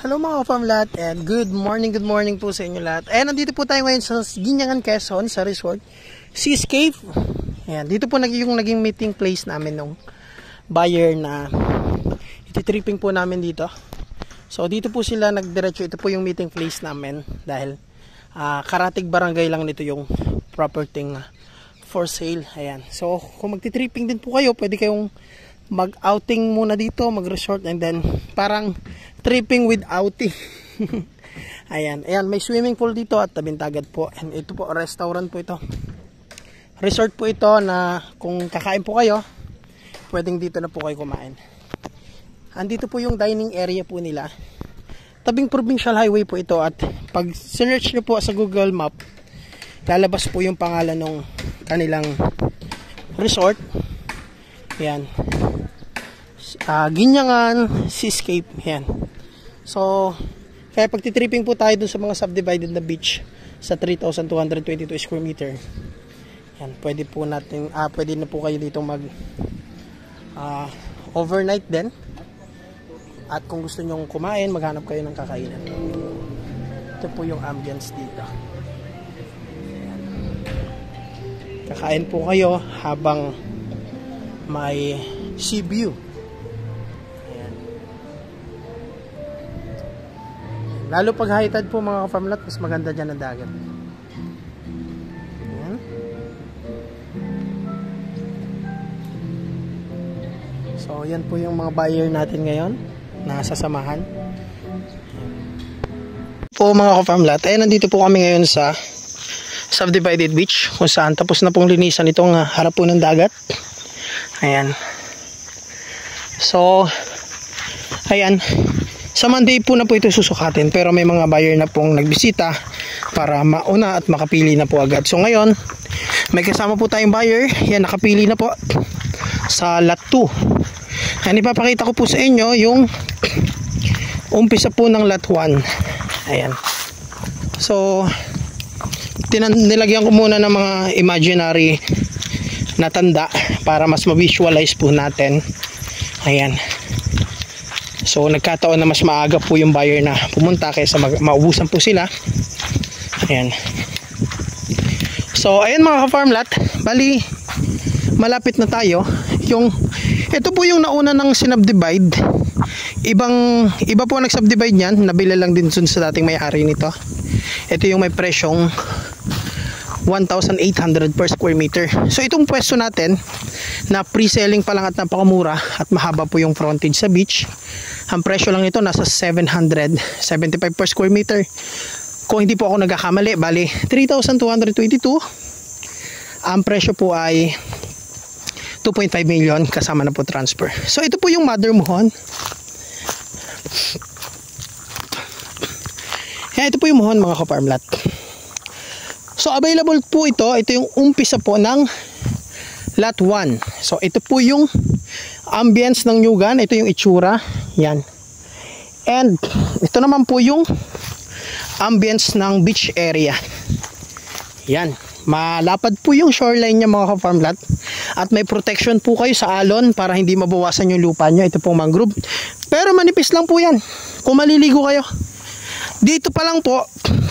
Hello mga ka-farmlat and good morning po sa inyo lahat. Ayan, nandito po tayo ngayon sa Guinangan, Quezon, sa resort Seascape. Ayan, dito po naging meeting place namin nung buyer na ititripping po namin dito. So dito po sila nagdiretso, ito po yung meeting place namin dahil Karatig barangay lang nito yung property for sale. Ayan, so kung magtitripping din po kayo, pwede kayong mag-outing muna dito, mag-resort, and then parang tripping with outing. Ayan, may swimming pool dito at tabing dagat po. And ito po, restaurant po ito. Resort po ito na kung kakain po kayo, pwedeng dito na po kayo kumain. Andito po yung dining area po nila. Tabing provincial highway po ito, at pag search nyo po sa Google Map, lalabas po yung pangalan ng kanilang resort. Ayan. Guinangan Seascape. Yan. So kaya pagtitripping po tayo dun sa mga subdivided na beach sa 3,222 square meter. Yan, pwede po natin pwede na po kayo dito mag overnight din. At kung gusto nyong kumain, maghanap kayo ng kakainan. Ito po yung ambience dito. Yan. Kakain po kayo habang may sea view. Lalo pag high tide po mga ka-farmlat, mas maganda dyan ang dagat. Ayan. So yan po yung mga buyer natin ngayon na sasamahan. Po mga ka-farmlat, nandito po kami ngayon sa subdivided beach kung saan tapos na pong linisan itong harap po ng dagat. Ayan. So ayan, sa Monday po na po ito susukatin, pero may mga buyer na pong nagbisita para mauna at makapili na po agad. So ngayon, may kasama po tayong buyer. Yan, nakapili na po sa lot 2. Yan, ipapakita ko po sa inyo yung umpisa po ng lot 1. Ayan. So, nilagyan ko muna ng mga imaginary na tanda para mas ma-visualize po natin. Ayan. So nagkataon na mas maaga po yung buyer na pumunta kaysa maubusan po sila. Ayan. So ayan mga ka-farmlat, bali malapit na tayo. Ito po yung nauna ng sinubdivide. Iba po nag-subdivide niyan, nabili lang din dun sa dating may-ari nito. Ito yung may presyong 1,800 per square meter. So itong pwesto natin na pre-selling pa lang at napakamura at mahaba po yung frontage sa beach. Ang presyo lang nito nasa 775 per square meter. Kung hindi po ako nagkakamali, bali 3,222. Ang presyo po ay 2.5 million kasama na po transfer. So ito po yung mother muhon. Ito po yung muhon mga ka-farmlat. So available po ito yung umpisa po ng lot 1. So ito po yung ambience ng Nyugan, ito yung itsura. Yan. And ito naman po yung ambience ng beach area. Yan. Malapad po yung shoreline niya mga ka-farmlat. At may protection po kayo sa alon para hindi mabawasan yung lupa nyo. Ito pong mangrove. Pero manipis lang po yan. Kung maliligo kayo, dito pa lang po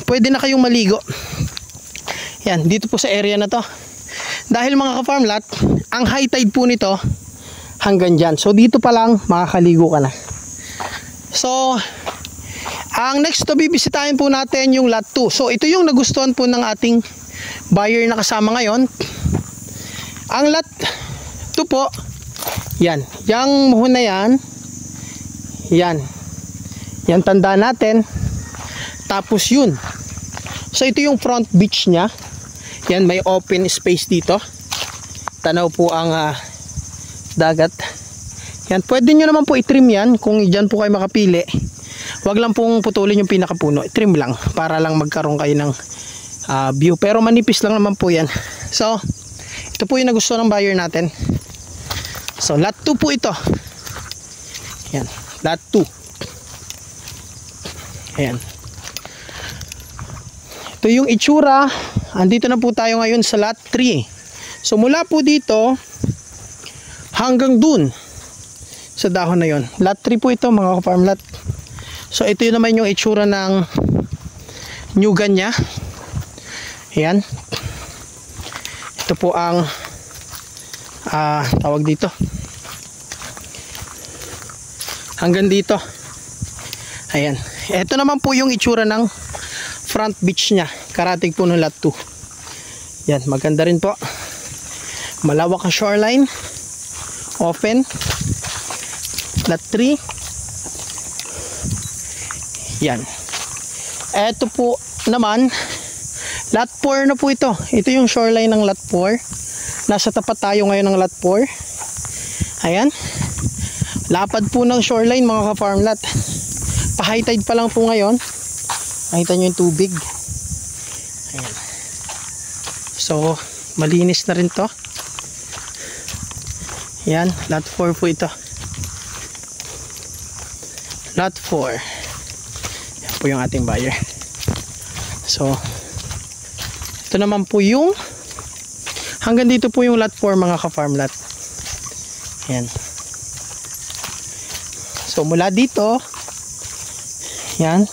pwede na kayong maligo. Yan, dito po sa area na to. Dahil mga ka-farmlat, ang high tide po nito hanggang dyan. So dito pa lang makakaligo ka na. So ang next to bibisitahin po natin yung lot 2. So ito yung nagustuhan po ng ating buyer na kasama ngayon. Ang lot 2 po, yan, yung muhon na yan, yan tanda natin. Tapos yun, so ito yung front beach nya. Yan, may open space dito. Tanaw po ang dagat. Yan, pwede nyo naman po i-trim yan kung dyan po kayo makapili. Wag lang pong putulin yung pinakapuno, i-trim lang para lang magkaroon kayo ng view. Pero manipis lang naman po yan. So ito po yung nagustuhan ng buyer natin. So lot 2 po ito. Yan, lot 2. Ayan. Ito yung itsura. Andito na po tayo ngayon sa lot 3. So mula po dito hanggang dun sa dahon na yon. Lot 3 po ito mga ka-farmlat. So ito yun naman yung itsura ng Nyugan nya. Ayan. Ito po ang tawag dito. Hanggang dito. Ayan. Ito naman po yung itsura ng front beach nya. Karating po ng lot 2. Yan, maganda rin po. Malawak ang shoreline. Open. Lot 3. Yan. Ito po naman, lot 4 na po ito. Ito yung shoreline ng lot 4. Nasa tapat tayo ngayon ng lot 4. Ayan. Lapad po ng shoreline mga ka-farmlat. Pa-high tide pa lang po ngayon. Nakita nyo yung tubig. Ayan. So, malinis na rin to. Yan, lot 4 po ito. Lot 4. Yan po yung ating buyer. So, ito naman po yung hanggang dito po yung lot 4 mga ka-farmlat. Yan. So, mula dito yan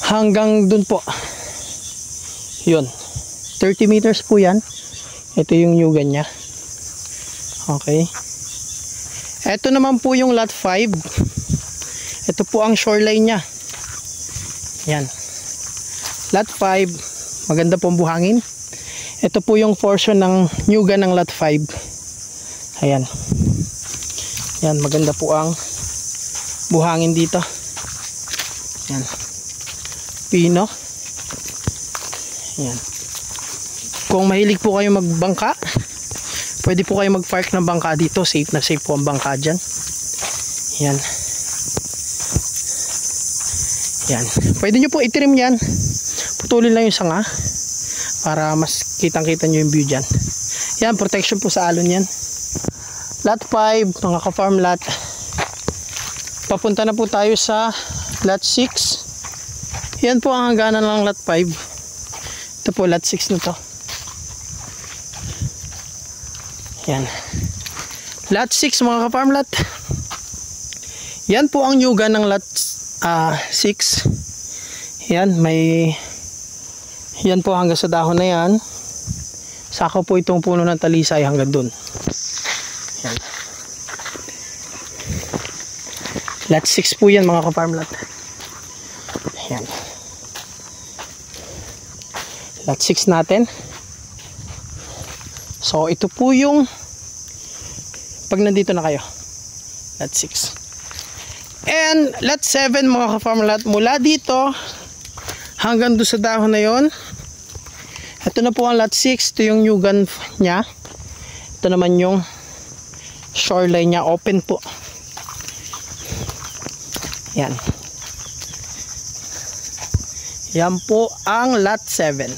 hanggang dun po. Yun. 30 meters po yan. Ito yung Nyugan nya. Okay. Ito naman po yung lot 5. Ito po ang shoreline nya. Yan. Lot 5. Maganda pong buhangin. Ito po yung portion ng Nyugan ng lot 5. Ayan. Yan. Maganda po ang buhangin dito. Yan. Pino. Yan. Kung mahilig po kayo magbangka, pwede po kayo mag-park ng bangka dito. Safe na safe po ang bangka dyan. Yan. Yan. Pwede nyo po itrim yan. Putulin lang yung sanga para mas kitang-kita nyo yung view dyan. Yan. Protection po sa alon yan. Lot 5, mga ka-farm lot. Papunta na po tayo sa lot 6. Yan po ang hangganan ng lot 5. Ito po lot 6 na to. Yan. Lot 6 mga ka-farm lot. Yan po ang Nyugan ng lot 6. Yan, may yan po hanggang sa dahon na yan. Saka po itong puno ng talisay hanggang dun. Yan. Lot 6 po yan mga ka-farm lot. Yan. Lot 6 natin. So ito po yung pag nandito na kayo. Lot 6. And lot 7 mga ka-farm lot. Mula dito hanggang doon sa dahon na yon. Ito na po ang lot 6. Ito yung Nyugan nya. Ito naman yung shoreline nya. Open po. Yan. Yan po ang lot 7.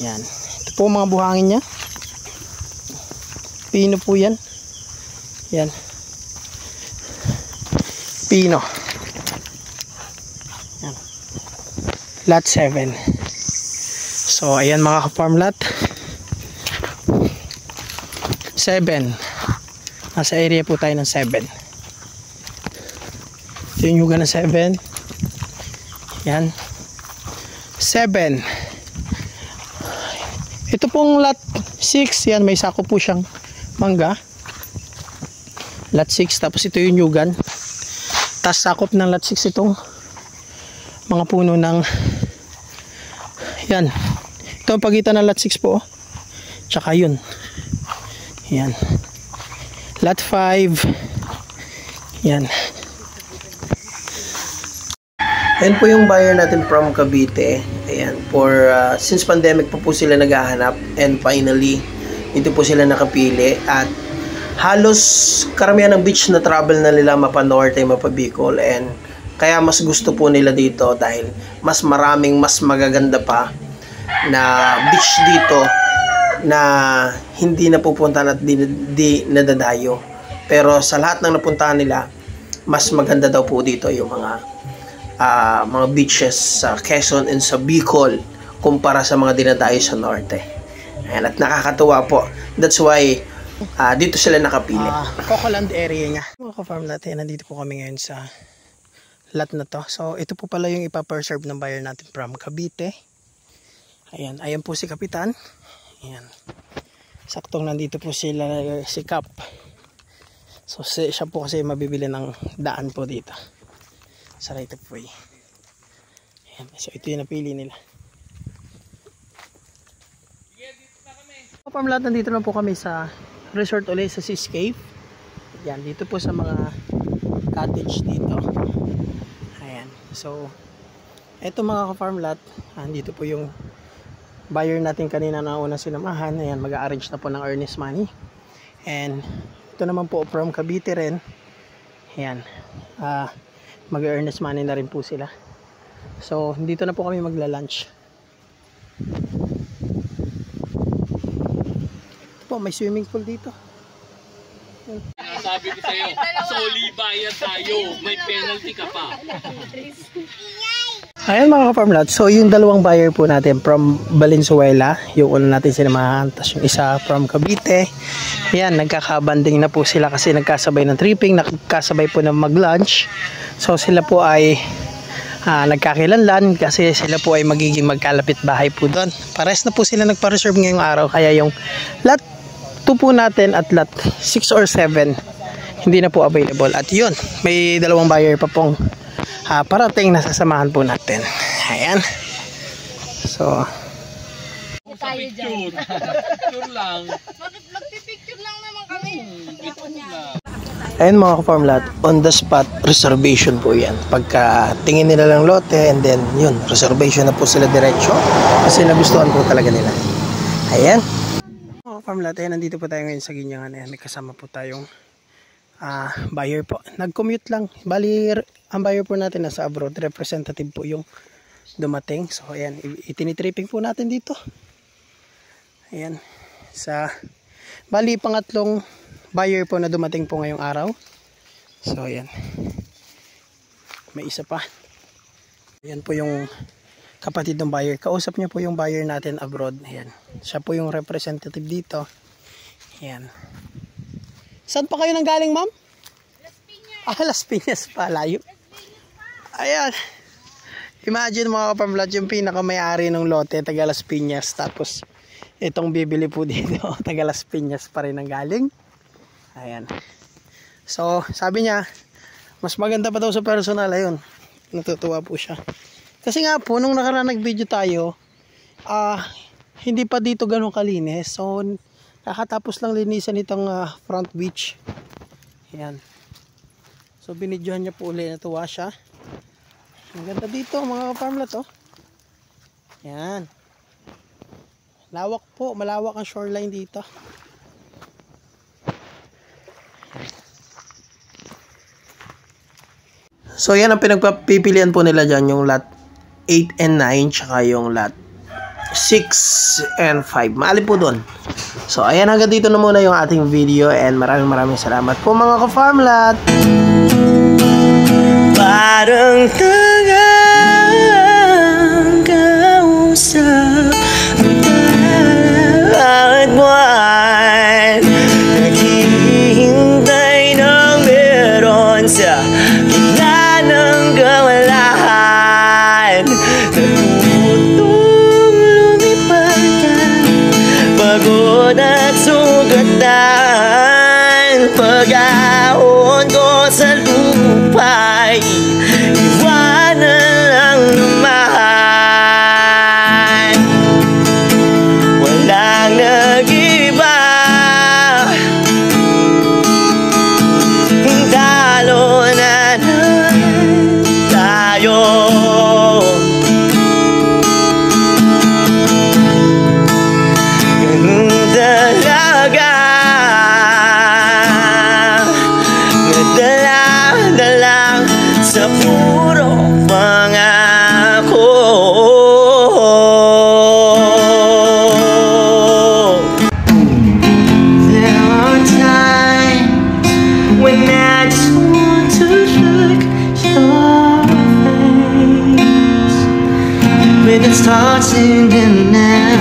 Yan. Ito po mga buhangin nya. Pino po yan. Yan. Pino. Yan. Lot 7. So, ayan mga ka-farm lot. 7. Nasa area po tayo ng 7. Ito yung Nyugan ng 7. Yan. 7. Ito pong lot 6. Yan, may sako po siyang mangga. Lot 6. Tapos ito yung Nyugan. Tapos sakop ng lot 6 itong mga puno ng yan. Ito ang pagitan ng lot 6 po. Tsaka yun. Yan. Lot 5. Yan. Ayan po yung buyer natin from Cavite. Ayan. Since pandemic pa po sila naghahanap. And finally, ito po sila nakapili. At halos karamihan ng beach na travel na nila mapa Norte, mapa Bicol. And kaya mas gusto po nila dito dahil mas maraming mas magaganda pa na beach dito na hindi napupuntahan at di nadadayo. Pero sa lahat ng napuntahan nila, mas maganda daw po dito yung mga beaches sa Quezon and sa Bicol kumpara sa mga dinadayo sa Norte. Ayan, at nakakatuwa po. That's why dito sila nakapili. Cocoland area niya. Mga ka-farm natin, nandito po kami ngayon sa lot na to. So ito po pala yung ipapreserve ng buyer natin from Cavite. Ayan, ayan po si Kapitan. Ayan. Saktong nandito po sila si Cap. So siya po kasi mabibili ng daan po dito sa right of way. Ayan. So ito yung napili nila. Farm lot, nandito na po kami sa resort ulit sa Seascape. Yan, dito po sa mga cottage dito. Ayan. So ito mga ka-farm lot, dito po yung buyer natin kanina na una sinamahan. Ayan, mag-a-arrange na po ng earnest money. And ito naman po from Cavite rin. Ayan, mag-earnest money na rin po sila. So dito na po kami magla-lunch. Ito po, may swimming pool dito. Sabi ko sa'yo, soli bayad tayo, may penalty ka pa. Ayan mga ka-farm lot, so yung dalawang buyer po natin from Valenzuela, yung una natin sinamahan, tapos yung isa from Cavite. Ayan, nagkakabanding na po sila kasi nagkasabay ng tripping, nagkasabay po ng mag-lunch. So sila po ay nagkakilanlan kasi sila po ay magiging magkalapit bahay po doon. Pares na po sila nagpa-reserve ngayong araw, kaya yung lot 2 po natin at lot 6 or 7 hindi na po available. At yun, may dalawang buyer pa pong parating na sasamahan po natin. Ayan. So Picture. Picture lang. Magpipicture lang naman kami. ayan mga ka-farm lot, on the spot reservation po yan. Pagka tingin nila ng lote and then yun, reservation na po sila diretso kasi nagustuhan po talaga nila. Ayan mga ka-farm lot, ayan, nandito po tayo ngayon sa Ginyangan. Ayan, may kasama po tayong buyer po. Nag-commute lang. Bali, ang buyer po natin nasa abroad. Representative po yung dumating. So ayan, itinitripping po natin dito. Ayan. Bali, pangatlong buyer po na dumating po ngayong araw. So ayan, may isa pa. Ayan po yung kapatid ng buyer. Kausap niya po yung buyer natin abroad. Ayan, siya po yung representative dito. Ayan. Saan pa kayo nang galing, ma'am? Las Piñas. Las Piñas pa, layo. Ayan. Imagine mga ka-farm lot, yung pinaka-may-ari ng lote, taga Las Piñas. Tapos itong bibili po dito, taga Las Piñas pa rin ang galing. Ayan. So sabi niya, mas maganda pa daw sa personal. Ayun, natutuwa po siya. Kasi nga po, nung nakaraan nag-video tayo, hindi pa dito ganun kalinis. So kakatapos lang linisan itong front beach. Ayan. So binidyohan niya po ulit, natuwa siya. Ang ganda dito mga farm lot, oh. Ayan. Lawak po, malawak ang shoreline dito. So yan ang pinagpipilian po nila dyan, yung lot 8 and 9 tsaka yung lot 6 and 5. Maalin po doon. So ayan, hanggang dito na muna yung ating video and maraming salamat po mga ka-farm lot. Parang tagang kausap at buwan, naghihintay ng meron sa gitna ng kawalan. Natutong lumipad ka, pagod at sugatan. Pag-ahon ko sa lupa'y iwanan lang naman. Walang nag-iba, talo na tayo. Ganun talaga, nadala sa puro pangako. There are times when I just want to look your face, when it starts in the night.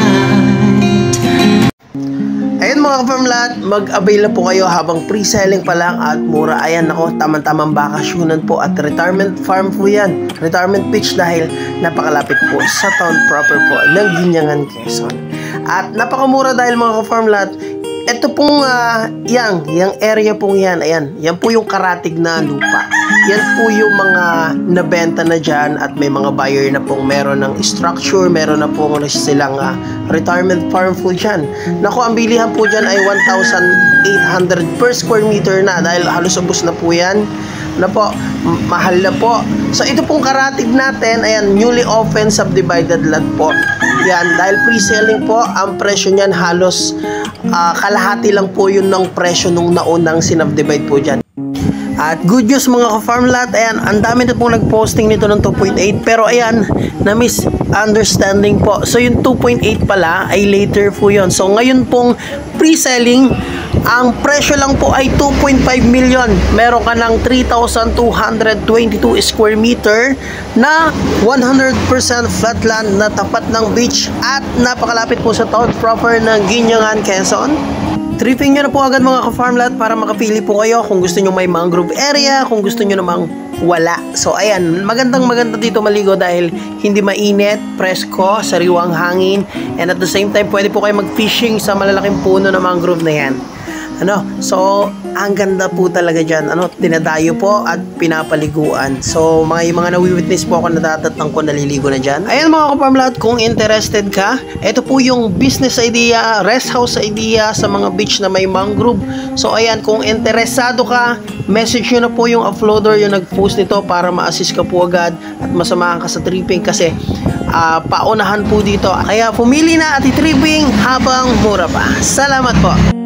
Ayun mga ka-farm lot, mag-avail na po kayo habang pre-selling pa lang at mura. Ayan, ako, tamang-tamang bakasyonan po at retirement farm po yan. Retirement beach dahil napakalapit po sa town proper po ng Guinyangan, Quezon. At napakamura dahil mga ka-farm lot, ito pong yung area pong yan, ayan, yan po yung karatig na lupa. Yan po yung mga nabenta na dyan at may mga buyer na pong meron ng structure, meron na pong silang retirement farm po dyan. Naku, ang bilihan po dyan ay 1,800 per square meter na dahil halos ubos na po yan. Na po, mahal na po. So ito pong karatig natin, ayan, newly open subdivided lot po. Yan, dahil pre-selling po, ang presyo niyan halos kalahati lang po yun ng presyo nung naunang sinubdivide po dyan. At good news mga ka-farm lot, ayan, ang dami na pong nag-posting nito ng 2.8 pero ayan, na misunderstanding po. So yung 2.8 pala ay later po yun. So ngayon pong pre-selling, ang presyo lang po ay 2.5 million. Meron ka ng 3,222 square meter na 100% flat land na tapat ng beach at napakalapit po sa town proper ng Guinyangan, Quezon. Tripping nyo na po agad mga ka-farm lot para makapili po kayo kung gusto nyo may mangrove area, kung gusto nyo namang wala. So ayan, maganda dito maligo dahil hindi mainit, presko, sariwang hangin, and at the same time pwede po kayo mag-fishing sa malalaking puno na mangrove na yan. So ang ganda po talaga dyan, dinadayo po at pinapaliguan. So mga nawi-witness po ako, natatatang ko naliligo na dyan. Ayan mga ka-farm lot, kung interested ka, ito po yung business idea, rest house idea sa mga beach na may mangrove. So ayan, kung interesado ka, message nyo na po yung uploader yung nag-post nito para ma-assist ka po agad at masamahan ka sa tripping kasi paunahan po dito. Kaya pumili na at i-tripping habang mura pa. Salamat po!